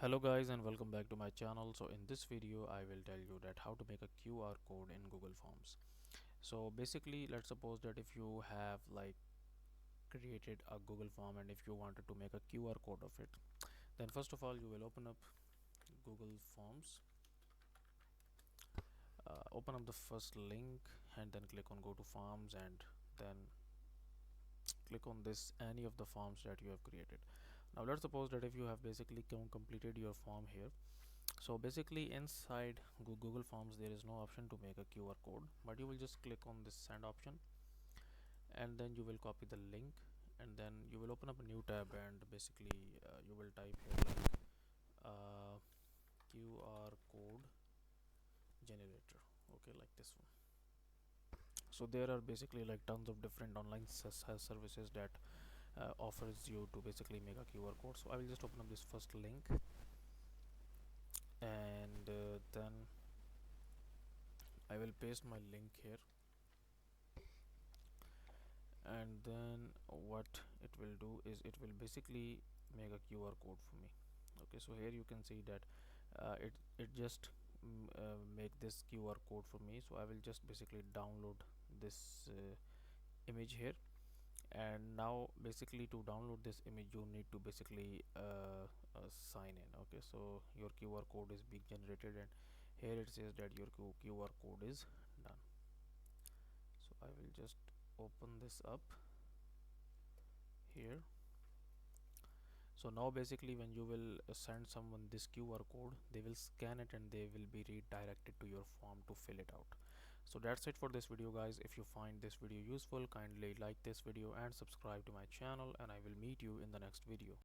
Hello guys and welcome back to my channel. So in this video I will tell you that how to make a QR code in Google Forms. So basically, let's suppose that if you have like created a Google form and if you wanted to make a QR code of it, then first of all you will open up Google Forms, open up the first link and then click on go to forms and then click on this any of the forms that you have created. Now let's suppose that if you have basically completed your form here. So basically inside Google Forms there is no option to make a QR code, but you will just click on this send option and then you will copy the link and then you will open up a new tab and basically you will type here like QR code generator, okay, like this one. So there are basically like tons of different online services that offers you to basically make a QR code. So I will just open up this first link and then I will paste my link here, and then what it will do is it will basically make a QR code for me. Okay, so here you can see that it just make this QR code for me. So I will just basically download this image here, and now basically to download this image you need to basically sign in. Okay, so your QR code is being generated and here it says that your QR code is done. So I will just open this up here. So now basically when you will send someone this QR code, they will scan it and they will be redirected to your form to fill it out. So that's it for this video guys. If you find this video useful, kindly like this video and subscribe to my channel, and I will meet you in the next video.